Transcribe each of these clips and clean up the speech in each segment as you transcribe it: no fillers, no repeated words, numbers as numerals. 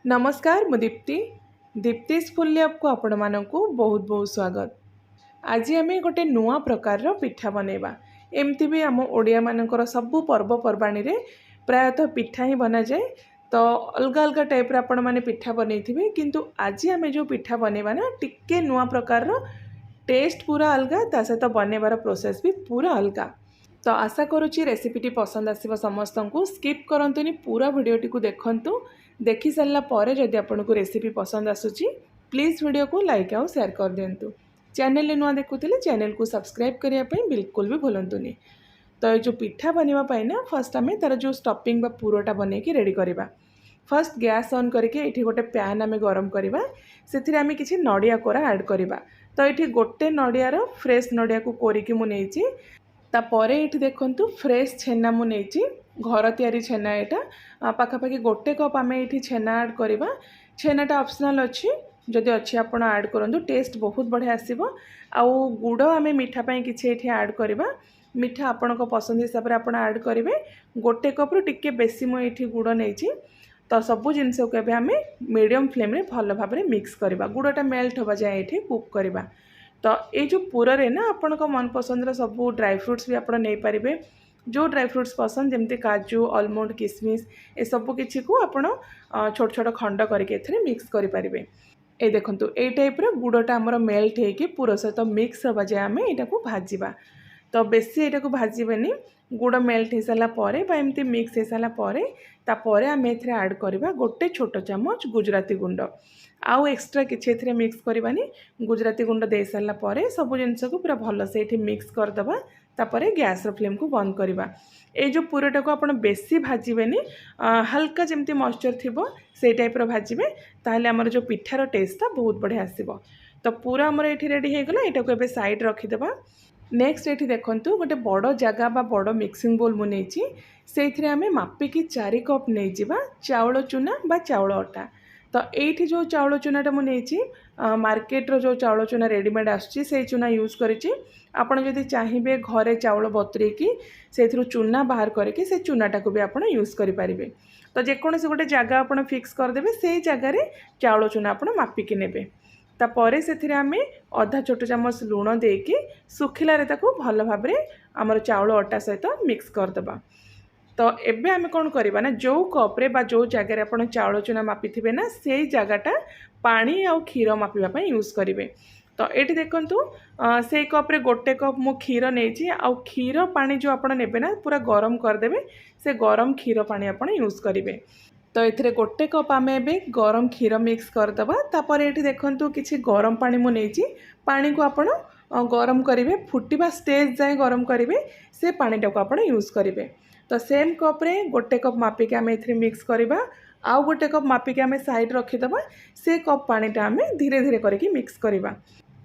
नमस्कार मु Deepti दीप्तिस full lab को आपण मानकु बहुत बहुत स्वागत। आज आम गोटे नुआ प्रकार पिठा बनैबा। एमती भी आम ओडिया मानकर सबु पर्वपर्वाणी रे प्रायतः पिठा ही बना जाए। तो अलग अलग टाइप आपण माने पिठा बनैथिबे, किंतु आज आम जो पिठा बनैबा ना टिके नुआ प्रकार टेस्ट पूरा अलग, ता सहित बनैबार प्रोसेस भी पूरा अलग। तो आशा करुच्ची रेसिपीटी पसंद आसिबा समस्तंकु। स्किप करंतुनी, पूरा वीडियोटी को देखंतु। देखि सारला परे जदि आपनको रेसिपी पसंद आसुची प्लीज वीडियो को लाइक आउ शेयर कर दिंतु। चैनल नुआ देखुले चैनल को सब्सक्राइब करने बिल्कुल भी भूलंतुनी। तो ये जो पिठा बनवाई ना फर्स्ट आम तार जो स्टफिंग पुरोटा बनईकी रेडी करवा। फर्स्ट गैस ऑन करके ये गोटे पैन आम गरम करवा, से आम किसी नड़िया कोरा ऐड करवा। तो ये गोटे नड़ियार फ्रेश नड़िया को कोरिकी मु नेइची। तापर ये देखंतु फ्रेश छेना मु नेइची, घर तैयारी छेना। यहाँ पाखापाखि गोटे कप आम ये छेना ऐड करवा। छेनाटा ऑप्शनल अच्छी, जदि अच्छी आपण ऐड करूँ, टेस्ट बहुत बढ़िया आसीबो। आउ गुड़ आम मीठा पाई किछि एठी ऐड करवा। मीठा आपण पसंद हिसाब से आपण ऐड करेंगे। गोटे कप रु टिके बेसी मु एठी गुड़ नेइची। तो सबू जिनस को एबे आम मीडियम फ्लेम रे भल भाव में मिक्स करवा। गुड़टा मेल्ट होगा जाए ये कुक करवा। तो ये जो पूरा रे ना आपण मन पसंद सबू ड्राई फ्रुट्स भी आप नहीं पारे। जो ड्राई फ्रुट्स पसंद जमती काजू, आलमंड, किसमिश ए सबू किसी को आपण छोट छोट खंड करके मिक्स करें। ये देखंतु ए टाइप रो गुड़टा आमर मेल्ट होगी पूरा सहित मिक्स होगा जाए आम यहाँ को भाजवा। तो बेसी यहाँ को भाजबेनी। गुड़ मेल्ट हो सारा एमती मिक्स हो सारापर तापर आम ए ऐड करवा गोटे छोट चामच गुजराती गुंड। आउ एक्सट्रा किसी मिक्स करवानी। गुजराती गुंड दे सारापर सब जिनस को पूरा भल से मिक्स करदे। तापर गैस फ्लेम को बंद करवा। ये जो पूराटा को आप बेसी भाजबेनी, हल्का जमती मॉइस्चर थी से टाइप भाजबे, ताहले आमर जो पिठार टेस्टा बहुत बढ़िया आसीबो। तो पूरा आमर ये रेडी हो गला। यहाँ को एबे साइड रखीदेवा। नेक्स्ट ये देखंतु गोटे बड़ जगह बा बड़ मिक्सिंग बोल मु नेइची। से आम मापिकी 4 कप नहीं जावा चाउल चूना बा चाउल अटा। तो ये जो चाउल चूनाटा मुझे मार्केट जो चाउल चूना रेडीमेड आसुची से चूना यूज करिछि। आपण जदि चाहिए घरे चाउल बतुरेकी से चूना बाहर करके से चूनाटा को भी आपण यूज करें। तो जेकोसी गोटे जगह आप फिक्स करदे से जगार चाउल चूना आप मापिकी नेबे। तापर से आम अधा छोट चामच लुण देकी सुखिला भल भाव आमर चाउल अटा सहित मिक्स करदबा। तो एबे आम कौन करवा ना, जो कप्रे बा जो जगार आप चाउल चूना मापी ना से जगटा पानी आउ क्षीर मापिबा यूज करेंगे। तो ये देखंतु से कप्रे गोटे कप मु क्षीर नहीं आउ क्षीर पानी जो आप नेबे ना पूरा गरम करदे। से गरम क्षीर पानी आप यूज करेंगे। तो ये गोटे कप आम ए गरम क्षीर मिक्स करदबा। तापर ये देखंतु किछि गरम पानी मु नेइची। पानी को आपण गरम करेंगे, फुटिबा स्टेज जाए गरम करेंगे। से पानीटा को आप यूज करेंगे। तो सेम कप्रे गोटे कप मापिक आम ए मिक्स करवा। आउ गोटे कप मापिक आम साइड रखीदबा। से कप पानीटा आम धीरे धीरे करके मिक्स करवा।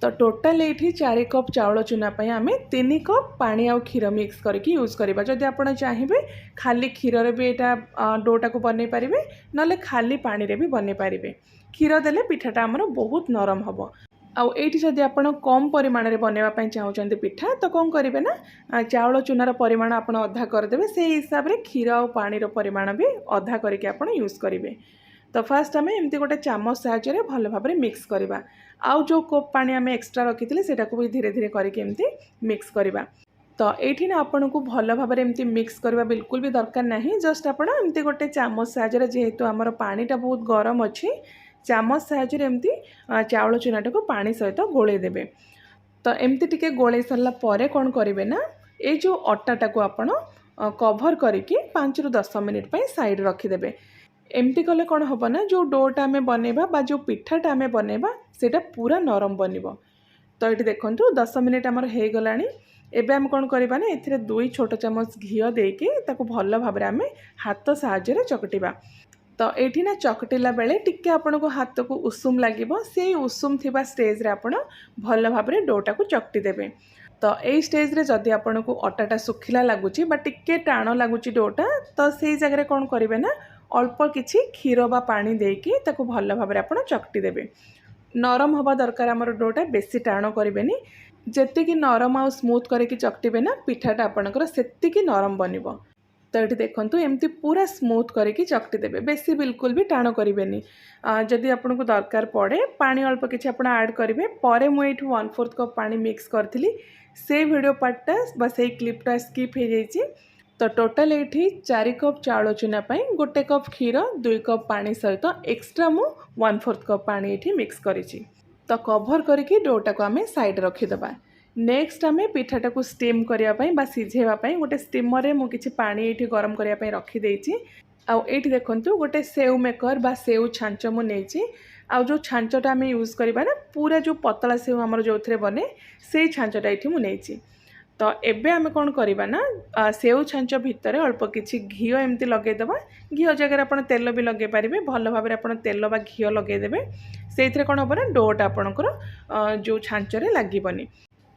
तो टोटाल ये 4 कप चाउल चूना आम 3 कप पानी आउ क्षीर मिक्स करके यूज करवा। जदि आप चाहिए खाली क्षीर भी यहाँ डोटा को बनई पारे, ना खाली पानी रे भी बनई पारे। क्षीर देले पिठाटा आमर बहुत नरम हम। आउ एठी जदि आपण कम परिमाण रे बनवाई चाहते पिठा तो कौन करेंगे ना, चाउल चूनार परिमाण आप अधा करदे। से हिसाब से क्षीर और पानी परिमाण भी अधा करके आप यूज करेंगे। तो फास्ट आम एमती गोटे चामच साहाय्य भल भाव में मिक्स करवा। आउ जो कप पानी आम एक्सट्रा रखी थे को भी धीरे धीरे करके एमती मिक्स करवा। तो ये ना आपन को भल भाव में एमती मिक्स करवा बिल्कुल भी दरकार नहीं। जस्ट आप एमती गोटे चामच साहाय्य जेहेतु आमर पानीटा बहुत गरम अच्छी, चामच साहाय्य एमती चाउल चूनाटा को पानी सहित गोले देबे। तो एमती टिके गोले सरला परे कौन करेंगे ना, ये जो अटाटा को आपण कभर करके 5 ରୁ 10 मिनिट पर साइड रखीदे। एमती कले कौन हम ना, जो डोटा आम बनैबा बा जो पिठाटा आम बनैबा सेटा पूरा नरम बनिबो। तो ये देखंतु 10 मिनिट आमर हो गलानी। एबे आम कौन करवा ना, एथिरे 2 छोट चामच घी देके ताको भल भाव में आम हाथ साहाय्य चकटिबा। तो ये ना चकटिला बेले टिके आपण को हाथ को उषुम लगे, से उषुम थिबा स्टेज रे आपण भल भाव में डोटा को चकटी देबे। तो यही स्टेज रे जदि आपण को अटाटा सुखिला लगुच बा टिके टाण लगुच डोटा, तो से जगह कौन करेंगे ना, अल्प किछि क्षीर बा पानी देकी ताको भल भाव में आपण चकटी देबे। नरम हवा दरकार आमर डोटा, बेसी टाण करेंगे। जेतिकी नरम आउ स्मूथ करके चकटिबे ना पिठाटा आपणकर सेतिकी नरम बनिबो। तो ये देखो एमती पूरा स्मूथ करके चकटी देवे, बेसी बिल्कुल भी टाण करेंगे। जदि आपको दरकार पड़े पानी अल्प किसी आप ऐड करेंगे। पर मुझे 1/4 कप पानी मिक्स करी, से वीडियो पार्टा बा से क्लिपटा स्किप हो जाइए। तो टोटाल ये 4 कप चाउल चूना 1 कप क्षीर 2 कप पानी सहित एक्सट्रा मु 1/4 कप पानी ये मिक्स करी। तो कभर करके डोटा को आम साइड रखीदे। नेक्स्ट आम पिठाटा को स्टीम करने बा सिझेवाई गोटे स्टीमर में मुझे पानी ये गरम करने रखीदे। आउे देखु गोटे सेव मेकर बा सेव छांच मुझे आउ जो छांचटा आम यूज करवा ना पूरा जो पतला सेव आमर जो थे बने से छांचटा ये मुझे। तो एबे आम कौन करवा ना सेव छांच भितर अल्प किसी घी एमती लगेदेवा। घी जगह आप तेल भी लगे पारे, भल भाव आप तेल बा घी लगेदेवे। से कौन हम ना डोटा आपणकर जो छांचरे लगभनी।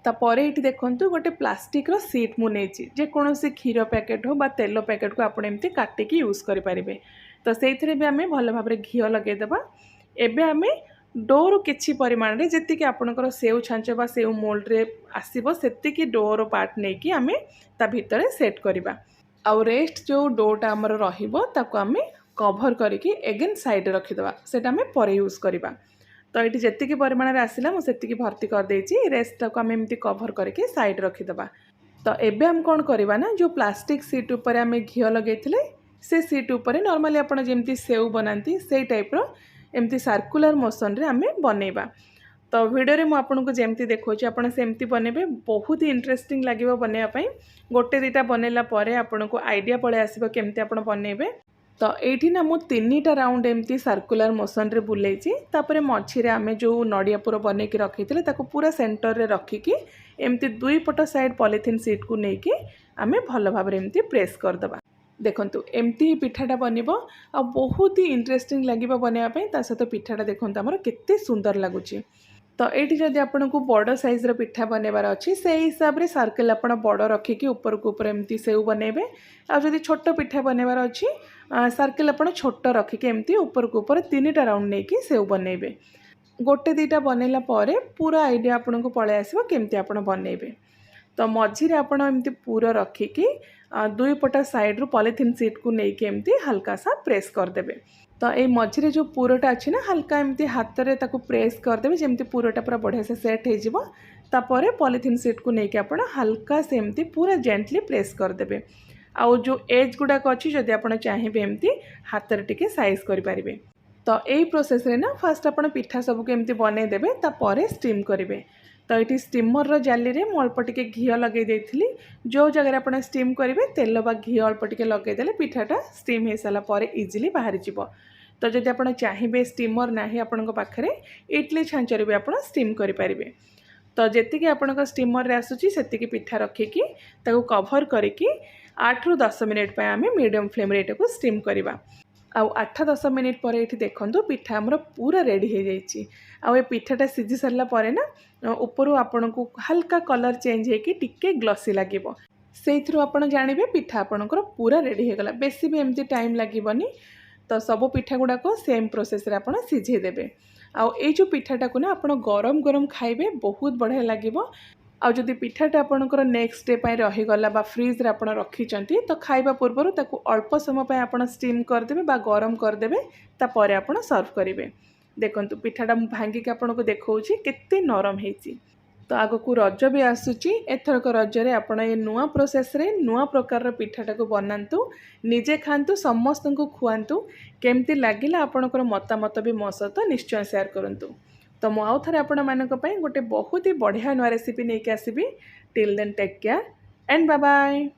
तापर ये देखूँ गोटे प्लास्टिक सीट मुझे जेकोसी क्षीर पैकेट हो बा तेल पैकेट को आप एमती काटिकी यूज करेंगे। तो से भी आम भल भाव घी लगेदेवा। एबे आम डोर किछि परिमाण रे जति आपणकर सेव छांच बा सेव मोल्ड रे आसीबो सेतिकी डोर पार्ट नहीं कि आम ता भितर सेट करवा। आउ रेस्ट जो डोटा आमर रहिबो ताको आम कभर करके एगेन साइड रखीदवा, सेटा आम पर यूज करवा। तो ये जी परिमाण में आसला मुझे भर्ती करदे, रेस्ट को आम एमती कभर करके साइड रखीदवा। तो एबे हम कौन करवा ना जो प्लास्टिक सीट उपर आम घी लगे से सीट उपर नॉर्मली आपन जेमती सेव बनाती से टाइप रो एमती सर्कुलर मोशन रे आम बनैबा। तो वीडियो रे मु आपनको जेमती देखौछि आपन सेमती बनेबे, बहुत ही इंटरेस्टिंग लागिबो बनेबा पई। गोटे दुटा बनैला परे आपनको आइडिया पळे आसीबो केमती आपन बनेबे। तो ये ना मुझे 3टा राउंड एमती सर्कुलर मोशन रे बुलेछि। तापरे मझी रे आमे जो नडिया पुर बनैकी रखिथिले ताको पूरा सेंटर रे रखिकी एमती दुई पट साइड पॉलिथीन सीट को लेकिन आमे भल भाव एमती प्रेस करदबा। देखंतु एमती पिठाटा बनिबो आ बहुत ही इंटरेस्टिंग लागिबो बनेबा पई। ता सहित पिठाटा देखंतु हमर केते सुंदर लागुची। तो ये जदि आपको बड़ साइज पिठा बनवार अच्छी से हिसाब से सर्कल आप बड़ रखिकी ऊपर को ऊपर एमती सेव बनइबे। आदि छोट पिठा बनवार अच्छी सर्कल आप छोट रखिकी एमती ऊपर को ऊपर 3टा राउंड नहीं कि सेव बनइबे। गोटे दुटा बनैला पूरा आइडिया आपको पलि आसो केमती आप बनइबे। तो मझीरे आपड़ एमती पूरा रखिकी दुई पट साइड रू पॉलिथीन सीट को लेकिन एमती हल्का सा प्रेस करदेबे। तो ये मझीरे जो पूरटा अच्छी ना हल्का एमती हाथ में ताको प्रेस करदेबे जमती पूरटा पूरा बढ़िया से सेट हो। तापर पॉलिथीन सीट को लेकिन आप हल्का से एमती पूरा जेंटली प्रेस करदेबे। आउ जो एज गुड़ाक अच्छी जदि आप चाहिए एमती हाथ में टिके साइज करें। तो यही प्रोसेस रे ना फास्ट आप पिठा सबको एमती बनईदेवे तापर स्टीम करेंगे। तो ये स्टीमर जाली रे मु अल्प टिके घी लगे देइथिली। जो जगह आप स्टीम करेंगे तेल बा घी अल्प टिके लगेदेले पिठाटा स्टीम हो सारा पर इजिली बाहरी जिवो। तो जदि आप चाहिए स्टीमर ना आपण पाखे इडली छांचरे भी आप स्टीम करें। तो जी आप स्टीमर रे आसूची सेतिकी पिठा रखिकी ताको कभर करके 8 ରୁ 10 मिनिट पे आम मीडियम फ्लेम रे को स्टीम करवा। आउ 8-10 मिनिट पर ये देखो पिठा आमर पूरा रेडी हो जाइए। आउ ये पिठाटा सिझी सारा पर ना ऊपर आपन को हल्का कलर चेंज होगी टिके ग्लसी लगे से आप जानवे पिठा आपणकर पूरा रेडी हो गला। बेसी भी एमती टाइम लगभग। तो सब पिठा गुड़ाक सेम प्रोसेस रे आप सिझेदेवे। आउ ये जो पिठाटा को ना आप गरम गरम खाइबे बहुत बढ़िया लगे। आउ जदि पिठाटा आपणकर नेक्स्ट डे पर रहीगला बा फ्रिज रे आप रखिंट तो खाइबा पूर्व ताकू अल्प समय आप स्टीम करदेबे बा गरम करदेबे तापर आप सर्व करेंगे। देखंतु पिठाटा भांगिक आपको देखौछि केते नरम हेछि। तो आग को रज भी आसूची एथरक रजरे आपण ये नुआ प्रोसेस रे नुआ प्रकार पिठाटा को बनातु निजे खातु समस्त को खुआतु केमती लगिला आपणकर मतामत भी मो सहित निश्चय शेयर करंतु। तो मु आउ थरे आपण मानक पई गोटे बहुत ही बढ़िया नुआ रेसिपी नहीं आसीबी। Till then take care and bye bye.